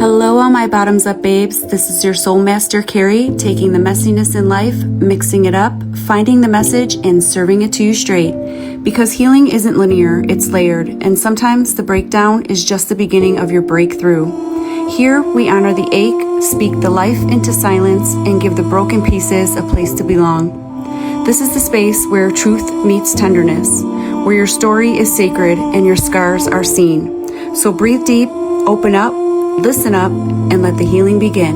Hello, all my bottoms up babes. This is your soul master, Carrie, taking the messiness in life, mixing it up, finding the message, and serving it to you straight. Because healing isn't linear, it's layered, and sometimes the breakdown is just the beginning of your breakthrough. Here, we honor the ache, speak the life into silence, and give the broken pieces a place to belong. This is the space where truth meets tenderness, where your story is sacred and your scars are seen. So breathe deep, open up, listen up, and let the healing begin.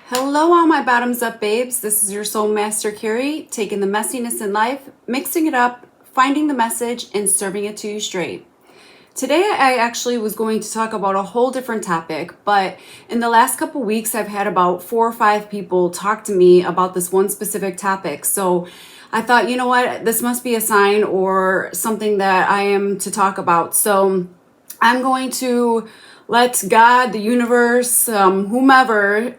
Hello, all my bottoms up babes. This is your soul master, Carrie, taking the messiness in life, mixing it up, finding the message, and serving it to you straight. Today, I actually was going to talk about a whole different topic, but in the last couple weeks, I've had about 4 or 5 people talk to me about this one specific topic. So I thought, you know what, this must be a sign or something that I am to talk about. So I'm going to let God, the universe, whomever,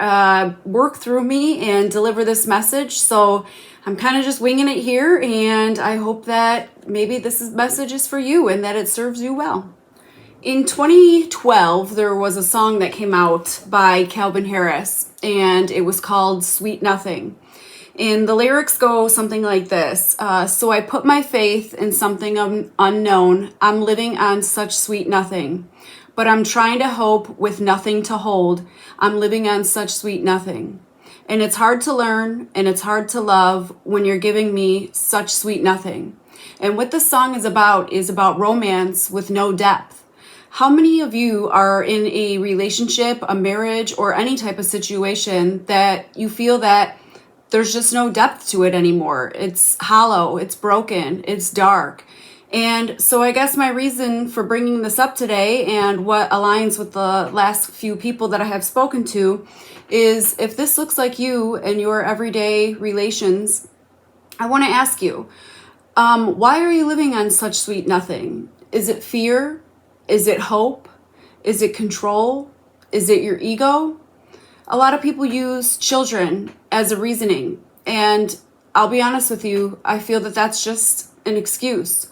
work through me and deliver this message. So I'm kind of just winging it here, and I hope that maybe message is for you and that it serves you well. In 2012, there was a song that came out by Calvin Harris, and it was called Sweet Nothing. And the lyrics go something like this. So I put my faith in something unknown. I'm living on such sweet nothing. But I'm trying to hope with nothing to hold. I'm living on such sweet nothing. And it's hard to learn and it's hard to love when you're giving me such sweet nothing. And what this song is about romance with no depth. How many of you are in a relationship, a marriage, or any type of situation that you feel that there's just no depth to it anymore? It's hollow, it's broken, it's dark. And so I guess my reason for bringing this up today, and what aligns with the last few people that I have spoken to, is if this looks like you and your everyday relations, I want to ask you, why are you living on such sweet nothing? Is it fear? Is it hope? Is it control? Is it your ego? A lot of people use children as a reasoning, and I'll be honest with you, I feel that that's just an excuse.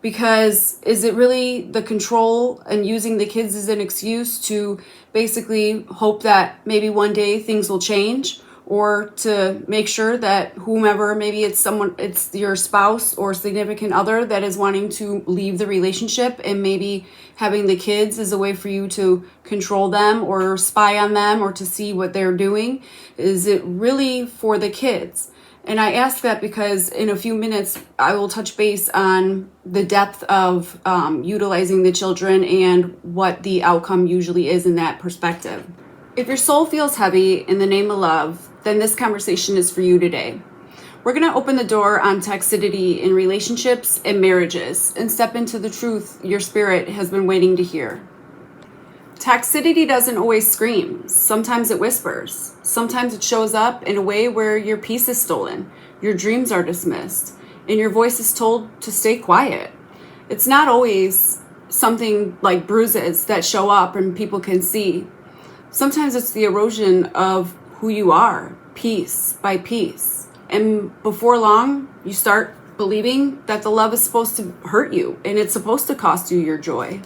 Because is it really the control and using the kids as an excuse to basically hope that maybe one day things will change, or to make sure that whomever, maybe it's your spouse or significant other that is wanting to leave the relationship, and maybe having the kids is a way for you to control them or spy on them or to see what they're doing? Is it really for the kids? And I ask that because in a few minutes, I will touch base on the depth of utilizing the children and what the outcome usually is in that perspective. If your soul feels heavy in the name of love, then this conversation is for you today. We're going to open the door on toxicity in relationships and marriages and step into the truth your spirit has been waiting to hear. Toxicity doesn't always scream. Sometimes it whispers. Sometimes it shows up in a way where your peace is stolen, your dreams are dismissed, and your voice is told to stay quiet. It's not always something like bruises that show up and people can see. Sometimes it's the erosion of who you are, piece by piece. And before long, you start believing that the love is supposed to hurt you and it's supposed to cost you your joy.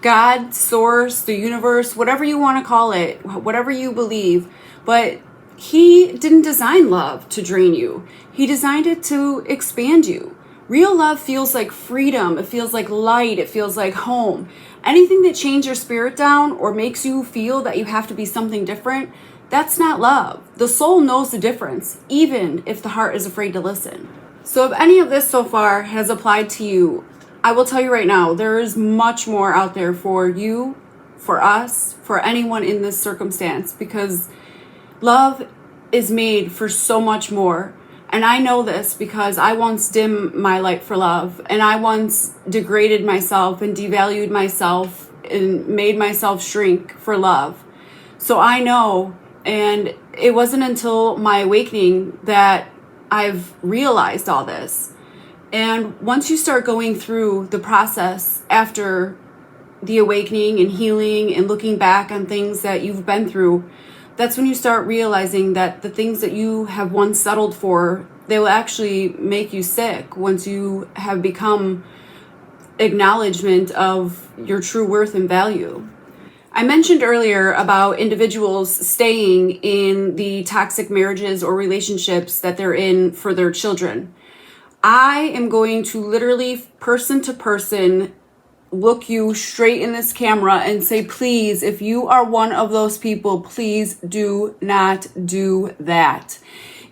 God, source, the universe, whatever you want to call it, whatever you believe, but he didn't design love to drain you. He designed it to expand you. Real love feels like freedom. It feels like light. It feels like home. Anything that changes your spirit down or makes you feel that you have to be something different, that's not love. The soul knows the difference, even if the heart is afraid to listen. So if any of this so far has applied to you, I will tell you right now, there is much more out there for you, for us, for anyone in this circumstance, because love is made for so much more. And I know this because I once dimmed my light for love, and I once degraded myself and devalued myself and made myself shrink for love. So I know, and it wasn't until my awakening that I've realized all this. And once you start going through the process after the awakening and healing and looking back on things that you've been through, that's when you start realizing that the things that you have once settled for, they will actually make you sick once you have become acknowledgement of your true worth and value. I mentioned earlier about individuals staying in the toxic marriages or relationships that they're in for their children. I am going to literally, person to person, look you straight in this camera and say, please, if you are one of those people, please do not do that.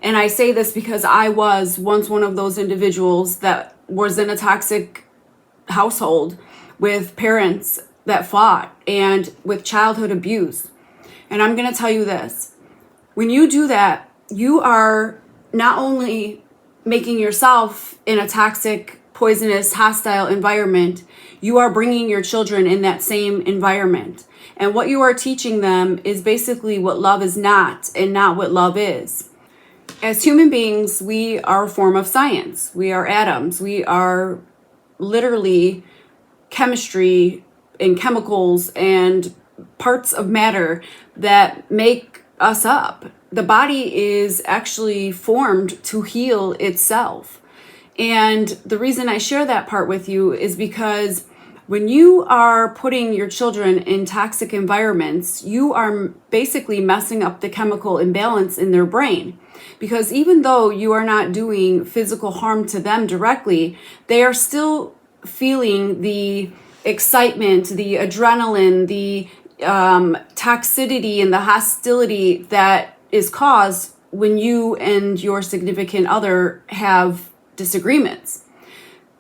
And I say this because I was once one of those individuals that was in a toxic household with parents that fought and with childhood abuse. And I'm going to tell you this. When you do that, you are not only making yourself in a toxic, poisonous, hostile environment, you are bringing your children in that same environment. And what you are teaching them is basically what love is not and not what love is. As human beings, we are a form of science. We are atoms. We are literally chemistry and chemicals and parts of matter that make us up. The body is actually formed to heal itself. And the reason I share that part with you is because when you are putting your children in toxic environments, you are basically messing up the chemical imbalance in their brain. Because even though you are not doing physical harm to them directly, they are still feeling the excitement, the adrenaline, the toxicity and the hostility that is caused when you and your significant other have disagreements.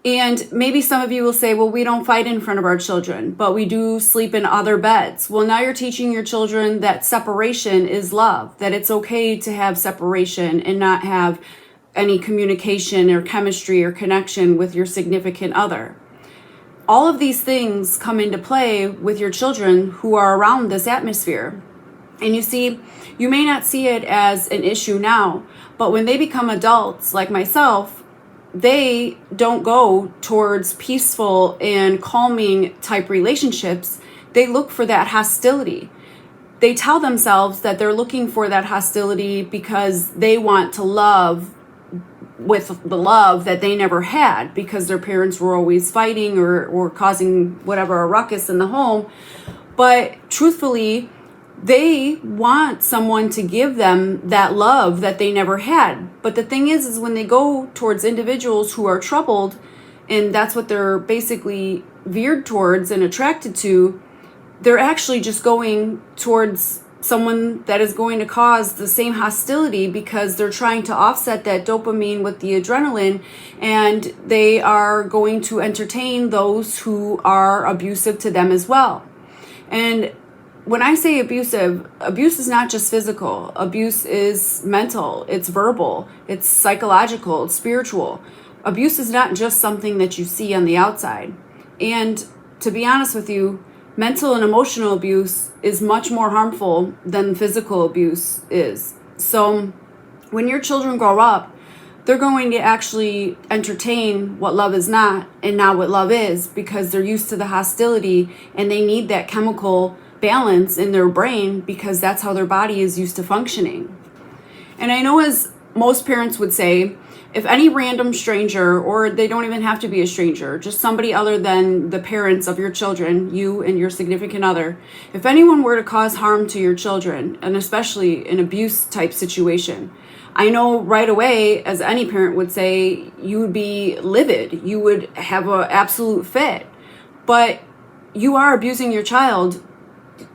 And maybe some of you will say, well, we don't fight in front of our children, but we do sleep in other beds. Well, now you're teaching your children that separation is love, that it's okay to have separation and not have any communication or chemistry or connection with your significant other. All of these things come into play with your children who are around this atmosphere. And you see, you may not see it as an issue now, but when they become adults like myself, they don't go towards peaceful and calming type relationships. They look for that hostility. They tell themselves that they're looking for that hostility because they want to love with the love that they never had because their parents were always fighting or causing whatever a ruckus in the home. But truthfully, they want someone to give them that love that they never had. But the thing is when they go towards individuals who are troubled, and that's what they're basically veered towards and attracted to, they're actually just going towards someone that is going to cause the same hostility because they're trying to offset that dopamine with the adrenaline, and they are going to entertain those who are abusive to them as well. And when I say abusive, abuse is not just physical. Abuse is mental, it's verbal, it's psychological, it's spiritual. Abuse is not just something that you see on the outside. And to be honest with you, mental and emotional abuse is much more harmful than physical abuse is. So when your children grow up, they're going to actually entertain what love is not and not what love is because they're used to the hostility and they need that chemical balance in their brain because that's how their body is used to functioning. And I know, as most parents would say, if any random stranger, or they don't even have to be a stranger, just somebody other than the parents of your children, you and your significant other, if anyone were to cause harm to your children, and especially an abuse type situation, I know right away, as any parent would say, you would be livid. You would have an absolute fit. But you are abusing your child,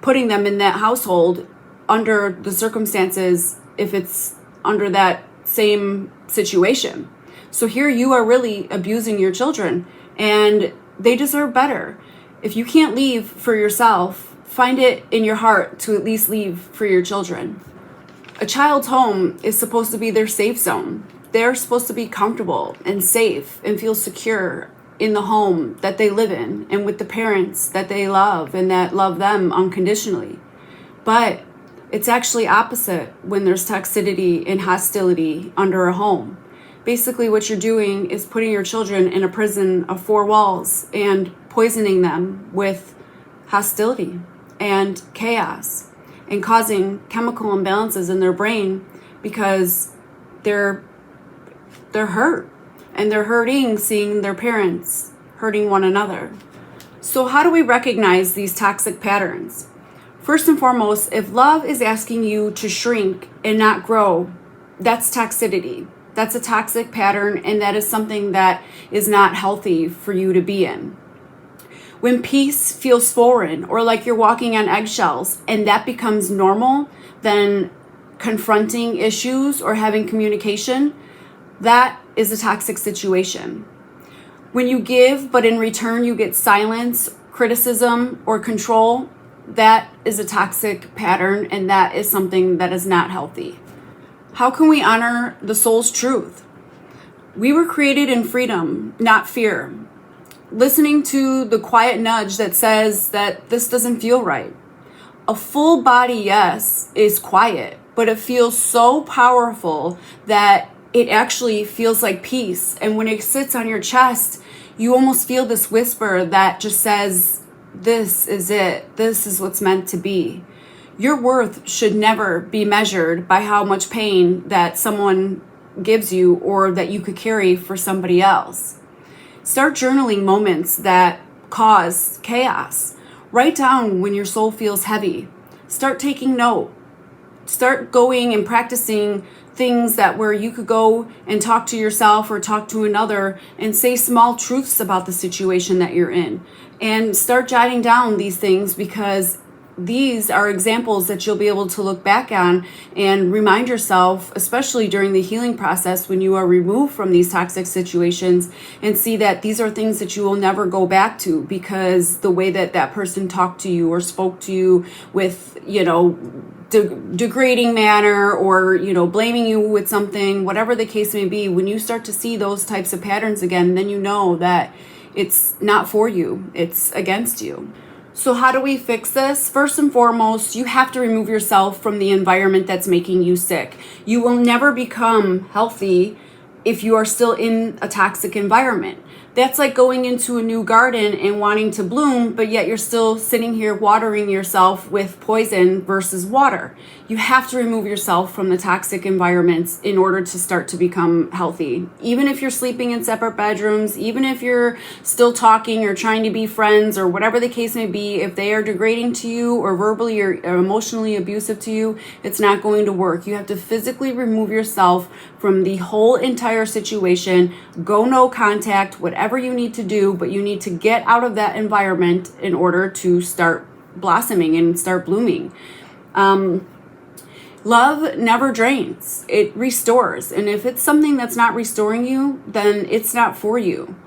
putting them in that household under the circumstances if it's under that same situation. So here you are really abusing your children, and they deserve better. If you can't leave for yourself, find it in your heart to at least leave for your children. A child's home is supposed to be their safe zone. They're supposed to be comfortable and safe and feel secure in the home that they live in and with the parents that they love and that love them unconditionally. But it's actually opposite when there's toxicity and hostility under a home. Basically what you're doing is putting your children in a prison of four walls and poisoning them with hostility and chaos and causing chemical imbalances in their brain because they're hurt. And they're hurting seeing their parents hurting one another. So how do we recognize these toxic patterns? First and foremost, if love is asking you to shrink and not grow, that's toxicity. That's a toxic pattern, and that is something that is not healthy for you to be in. When peace feels foreign or like you're walking on eggshells and that becomes normal, then confronting issues or having communication, that is a toxic situation. When you give, but in return you get silence, criticism, or control, that is a toxic pattern, and that is something that is not healthy. How can we honor the soul's truth? We were created in freedom, not fear. Listening to the quiet nudge that says that this doesn't feel right. A full body yes is quiet, but it feels so powerful that it actually feels like peace. And when it sits on your chest, you almost feel this whisper that just says, this is it. This is what's meant to be. Your worth should never be measured by how much pain that someone gives you or that you could carry for somebody else. Start journaling moments that cause chaos. Write down when your soul feels heavy. Start taking note. Start going and practicing things that where you could go and talk to yourself or talk to another and say small truths about the situation that you're in. And start jotting down these things, because these are examples that you'll be able to look back on and remind yourself, especially during the healing process when you are removed from these toxic situations, and see that these are things that you will never go back to, because the way that that person talked to you or spoke to you with, degrading manner, or, blaming you with something, whatever the case may be, when you start to see those types of patterns again, then you know that it's not for you, it's against you. So how do we fix this? First and foremost, you have to remove yourself from the environment that's making you sick. You will never become healthy if you are still in a toxic environment. That's like going into a new garden and wanting to bloom, but yet you're still sitting here watering yourself with poison versus water. You have to remove yourself from the toxic environments in order to start to become healthy. Even if you're sleeping in separate bedrooms, even if you're still talking or trying to be friends or whatever the case may be, if they are degrading to you or verbally or emotionally abusive to you, it's not going to work. You have to physically remove yourself from the whole entire situation. Go no contact, whatever you need to do, but you need to get out of that environment in order to start blossoming and start blooming. Love never drains, it restores. And if it's something that's not restoring you, then it's not for you.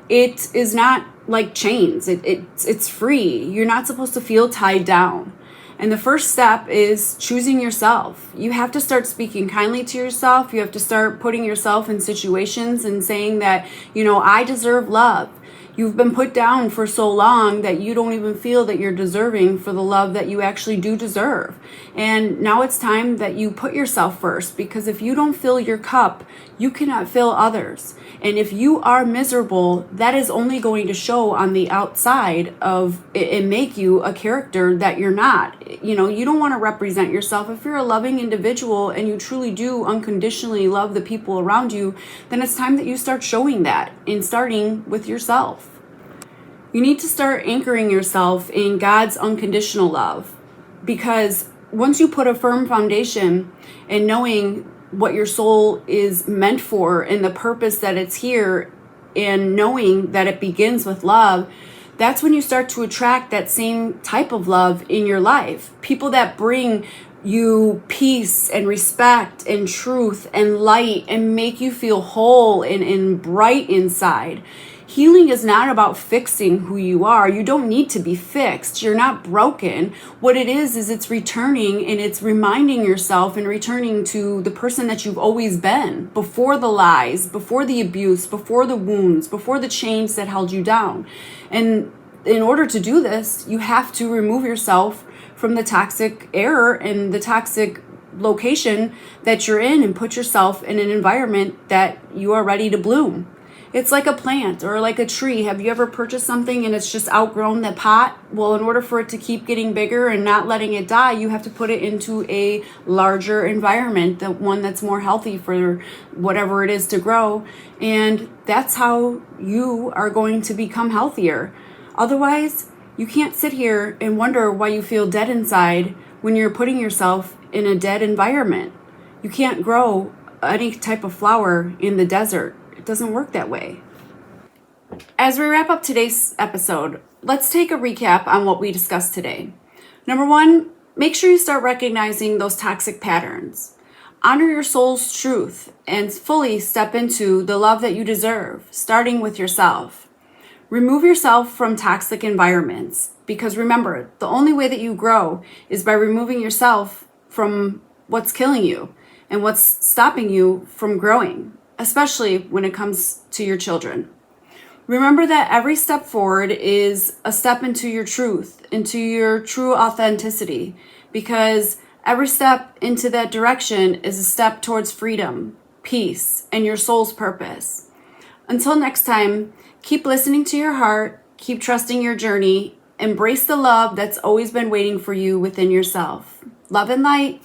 It is not like chains. It's free. You're not supposed to feel tied down. And the first step is choosing yourself. You have to start speaking kindly to yourself. You have to start putting yourself in situations and saying that, I deserve love. You've been put down for so long that you don't even feel that you're deserving for the love that you actually do deserve. And now it's time that you put yourself first, because if you don't fill your cup, you cannot fill others. And if you are miserable, that is only going to show on the outside of it and make you a character that you're not. You don't want to represent yourself. If you're a loving individual and you truly do unconditionally love the people around you, then it's time that you start showing that, and starting with yourself. You need to start anchoring yourself in God's unconditional love, because once you put a firm foundation and knowing what your soul is meant for and the purpose that it's here, and knowing that it begins with love, that's when you start to attract that same type of love in your life. People that bring you peace and respect and truth and light and make you feel whole and bright inside. Healing is not about fixing who you are. You don't need to be fixed. You're not broken. What it is it's returning, and it's reminding yourself and returning to the person that you've always been, before the lies, before the abuse, before the wounds, before the chains that held you down. And in order to do this, you have to remove yourself from the toxic air and the toxic location that you're in, and put yourself in an environment that you are ready to bloom. It's like a plant or like a tree. Have you ever purchased something and it's just outgrown the pot? Well, in order for it to keep getting bigger and not letting it die, you have to put it into a larger environment, the one that's more healthy for whatever it is to grow. And that's how you are going to become healthier. Otherwise, You can't sit here and wonder why you feel dead inside when you're putting yourself in a dead environment. You can't grow any type of flower in the desert. It doesn't work that way. As we wrap up today's episode, let's take a recap on what we discussed today. Number one, make sure you start recognizing those toxic patterns. Honor your soul's truth and fully step into the love that you deserve, starting with yourself. Remove yourself from toxic environments because remember, the only way that you grow is by removing yourself from what's killing you and what's stopping you from growing, especially when it comes to your children. Remember that every step forward is a step into your truth, into your true authenticity, because every step into that direction is a step towards freedom, peace, and your soul's purpose. Until next time, keep listening to your heart, keep trusting your journey, embrace the love that's always been waiting for you within yourself. Love and light.